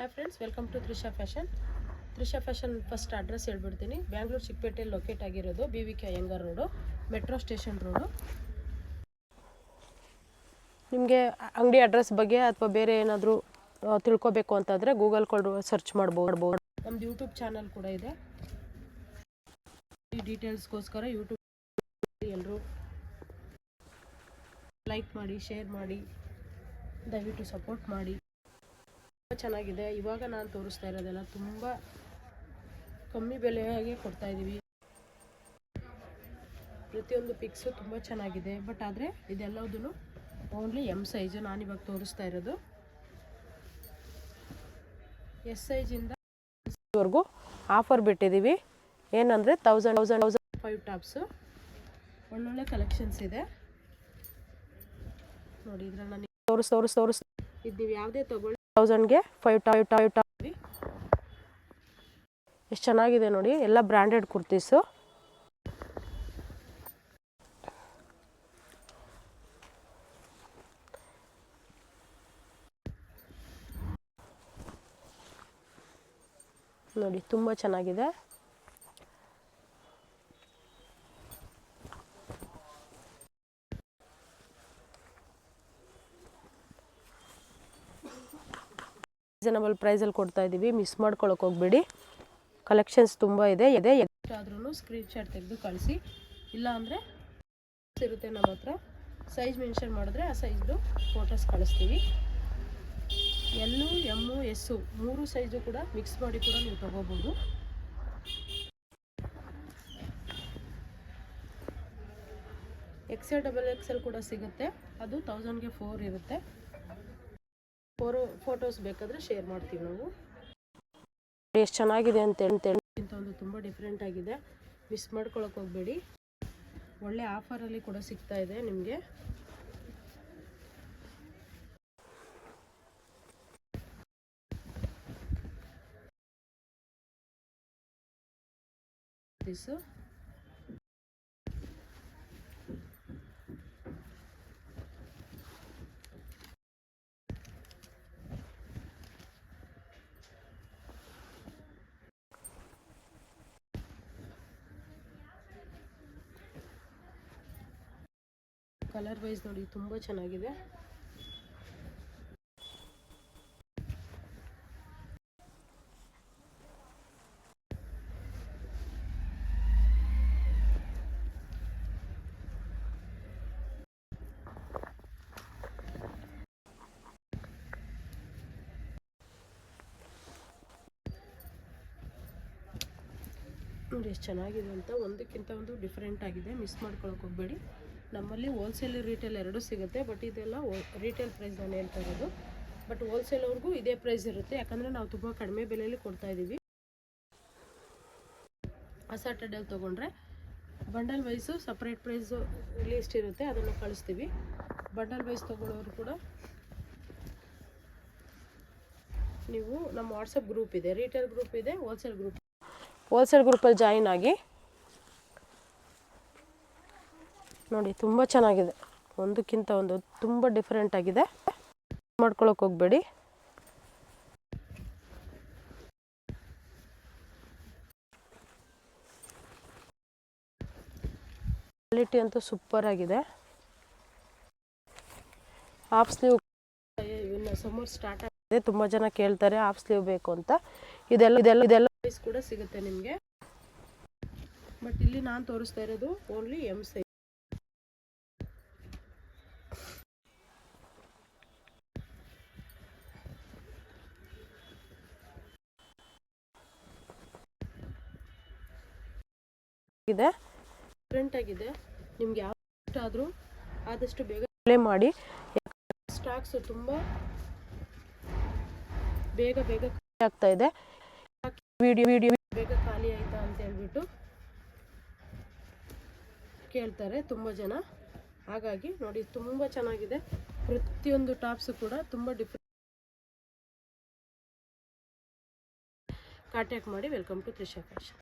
Hi friends, welcome to Trisha fashion. First address ಹೇಳ್ಬಿಡ್ತೀನಿ. ಬ್ಯಾಂಗ್ಳೂರು ಚಿಕ್ಕಪೇಟೆಯಲ್ಲಿ locate ಆಗಿರೋದು BVK Iyengar road, metro station road. ನಿಮಗೆ ಅಂಗಡಿ ಅಡ್ರೆಸ್ ಬಗ್ಗೆ ಅಥವಾ ಬೇರೆ ಏನಾದರೂ ತಿಳ್ಕೊಬೇಕು ಅಂತಂದರೆ ಗೂಗಲ್ ಸರ್ಚ್ ಮಾಡ್ಬೋದು. ನಮ್ಮದು ಯೂಟ್ಯೂಬ್ ಚಾನಲ್ ಕೂಡ ಇದೆ. ಈ ಡೀಟೇಲ್ಸ್ಗೋಸ್ಕರ ಯೂಟ್ಯೂಬ್ ಎಲ್ಲರೂ ಲೈಕ್ ಮಾಡಿ, ಶೇರ್ ಮಾಡಿ, ದಯವಿಟ್ಟು ಸಪೋರ್ಟ್ ಮಾಡಿ. ಚೆನ್ನಾಗಿದೆ. ಇವಾಗ ನಾನು ತೋರಿಸ್ತಾ ಇರೋದೆಲ್ಲ ತುಂಬ ಕಮ್ಮಿ ಬೆಲೆಗೆ ಕೊಡ್ತಾ ಇದ್ದೀವಿ. ಪ್ರತಿಯೊಂದು ಪಿಕ್ಸು ತುಂಬ ಚೆನ್ನಾಗಿದೆ. ಬಟ್ ಆದರೆ ಇದೆಲ್ಲದೂ ಓನ್ಲಿ M ಸೈಜು. ನಾನಿವಾಗ ತೋರಿಸ್ತಾ ಇರೋದು S ಸೈಜಿಂದ ವರೆಗೂ ಆಫರ್ ಬಿಟ್ಟಿದ್ದೀವಿ. ಏನಂದರೆ 1005 ಟಾಪ್ಸು ಒಳ್ಳೊಳ್ಳೆ ಕಲೆಕ್ಷನ್ಸ್ ಇದೆ ನೋಡಿ. ಇದ್ರಲ್ಲಿ ನಾನು ತೋರಿಸ್ ಇದು ನೀವು ಯಾವುದೇ ತೊಗೊಳ್ಳಿ 1000ಗೆ 5 ಟಾಪ್. ಎಷ್ಟು ಚೆನ್ನಾಗಿದೆ ನೋಡಿ. ಎಲ್ಲ ಬ್ರ್ಯಾಂಡೆಡ್ ಕುರ್ತೀಸು. ನೋಡಿ ತುಂಬ ಚೆನ್ನಾಗಿದೆ. ರೀಸನಬಲ್ ಪ್ರೈಸಲ್ಲಿ ಕೊಡ್ತಾ ಇದ್ದೀವಿ. ಮಿಸ್ ಮಾಡ್ಕೊಳಕ್ಕೆ ಹೋಗಬೇಡಿ. ಕಲೆಕ್ಷನ್ಸ್ ತುಂಬ ಇದೆ. ಆದ್ರೂ ಸ್ಕ್ರೀನ್ ಶಾಟ್ ತೆಗೆದು ಕಳಿಸಿ. ಇಲ್ಲ ಅಂದರೆ ಇರುತ್ತೆ ನಮ್ಮ ಹತ್ರ. ಸೈಜ್ ಮೆನ್ಷನ್ ಮಾಡಿದ್ರೆ ಆ ಸೈಜ್ದು ಫೋಟೋಸ್ ಕಳಿಸ್ತೀವಿ. ಎಲ್ಲು ಎಮ್ಮು ಎಸ್ಸು 3 ಸೈಜು ಕೂಡ ಮಿಕ್ಸ್ ಮಾಡಿ ಕೂಡ ನೀವು ತೊಗೋಬೋದು. XL ಕೂಡ ಸಿಗುತ್ತೆ. ಅದು 1000ಗೆ 4 ಇರುತ್ತೆ. 4 ಫೋಟೋಸ್ ಬೇಕಾದರೆ ಶೇರ್ ಮಾಡ್ತೀವಿ ನಾವು. ಎಷ್ಟು ಚೆನ್ನಾಗಿದೆ ಅಂತೇಳಿ ಇಂಥ ಒಂದು ತುಂಬ ಡಿಫ್ರೆಂಟ್ ಆಗಿದೆ. ಮಿಸ್ ಮಾಡ್ಕೊಳಕ್ಕೆ ಹೋಗಬೇಡಿ. ಒಳ್ಳೆ ಆಫರಲ್ಲಿ ಕೂಡ ಸಿಗ್ತಾ ಇದೆ ನಿಮಗೆ. ದಿಸು ಕಲರ್ ವೈಸ್ ನೋಡಿ ತುಂಬ ಚೆನ್ನಾಗಿದೆ. ನೋಡಿ ಎಷ್ಟು ಚೆನ್ನಾಗಿದೆ ಅಂತ. ಒಂದಕ್ಕಿಂತ ಒಂದು ಡಿಫ್ರೆಂಟ್ ಆಗಿದೆ. ಮಿಸ್ ಮಾಡ್ಕೊಳಕ್ಕೆ ಹೋಗಬೇಡಿ. ನಮ್ಮಲ್ಲಿ ಹೋಲ್ಸೇಲ್ ರೀಟೇಲ್ ಎರಡೂ ಸಿಗುತ್ತೆ. ಬಟ್ ಇದೆಲ್ಲ ರೀಟೇಲ್ ಪ್ರೈಸ್ ನಾನು ಹೇಳ್ತಾ ಇರೋದು. ಬಟ್ ಹೋಲ್ಸೇಲ್ ಅವ್ರಿಗೂ ಇದೇ ಪ್ರೈಸ್ ಇರುತ್ತೆ. ಯಾಕಂದರೆ ನಾವು ತುಂಬ ಕಡಿಮೆ ಬೆಲೆಯಲ್ಲಿ ಕೊಡ್ತಾ ಇದ್ದೀವಿ. ಸಾಟರ್ಡೇಲಿ ತೊಗೊಂಡ್ರೆ bundle wise separate price list ಇರುತ್ತೆ, ಅದನ್ನು ಕಳಿಸ್ತೀವಿ. ಬಂಡಲ್ ವೈಸ್ ತೊಗೊಳ್ಳೋರು ಕೂಡ ನೀವು ನಮ್ಮ ವಾಟ್ಸಪ್ ಗ್ರೂಪ್ ಇದೆ, ರೀಟೇಲ್ ಗ್ರೂಪ್ ಇದೆ, ಹೋಲ್ಸೇಲ್ ಗ್ರೂಪಲ್ಲಿ ಜಾಯಿನ್ ಆಗಿ ನೋಡಿ. ತುಂಬ ಚೆನ್ನಾಗಿದೆ. ಒಂದಕ್ಕಿಂತ ಒಂದು ತುಂಬ ಡಿಫ್ರೆಂಟ್ ಆಗಿದೆ. ಮಾಡ್ಕೊಳಕ್ಕೆ ಹೋಗಬೇಡಿ. ಕ್ವಾಲಿಟಿ ಅಂತೂ ಸೂಪರ್ ಆಗಿದೆ. ಹಾಫ್ ಸ್ಲೀವ್ ಇನ್ನು ಸಮ್ಮರ್ ಸ್ಟಾರ್ಟ್ ಆಗಿದೆ. ತುಂಬ ಜನ ಕೇಳ್ತಾರೆ ಹಾಫ್ ಸ್ಲೀವ್ ಬೇಕು ಅಂತ. ಇದೆಲ್ಲ ಪ್ರೈಸ್ ಕೂಡ ಸಿಗುತ್ತೆ ನಿಮಗೆ. ಬಟ್ ಇಲ್ಲಿ ನಾನು ತೋರಿಸ್ತಾ ಇರೋದು ಓನ್ಲಿ M ಸೈಜ್. ಇದೆ ಡಿಫ್ರೆಂಟ್ ಆಗಿದೆ. ನಿಮ್ಗೆ ಯಾವ ಇಷ್ಟ ಆದರೂ ಆದಷ್ಟು ಬೇಗ ಅಪ್ಲೈ ಮಾಡಿ. ಸ್ಟಾಕ್ಸು ತುಂಬ ಬೇಗ ಖಾಲಿ ಆಗ್ತಾ ಇದೆ. ವಿಡಿಯೋ ಬೇಗ ಖಾಲಿ ಆಯಿತಾ ಅಂತ ಹೇಳ್ಬಿಟ್ಟು ಕೇಳ್ತಾರೆ ತುಂಬ ಜನ. ಹಾಗಾಗಿ ನೋಡಿ ತುಂಬ ಚೆನ್ನಾಗಿದೆ. ಪ್ರತಿಯೊಂದು ಟಾಪ್ಸು ಕೂಡ ತುಂಬ ಡಿಫ್ರೆಂಟ್. ಕಾಂಟ್ಯಾಕ್ಟ್ ಮಾಡಿ. Welcome to Trisha fashion.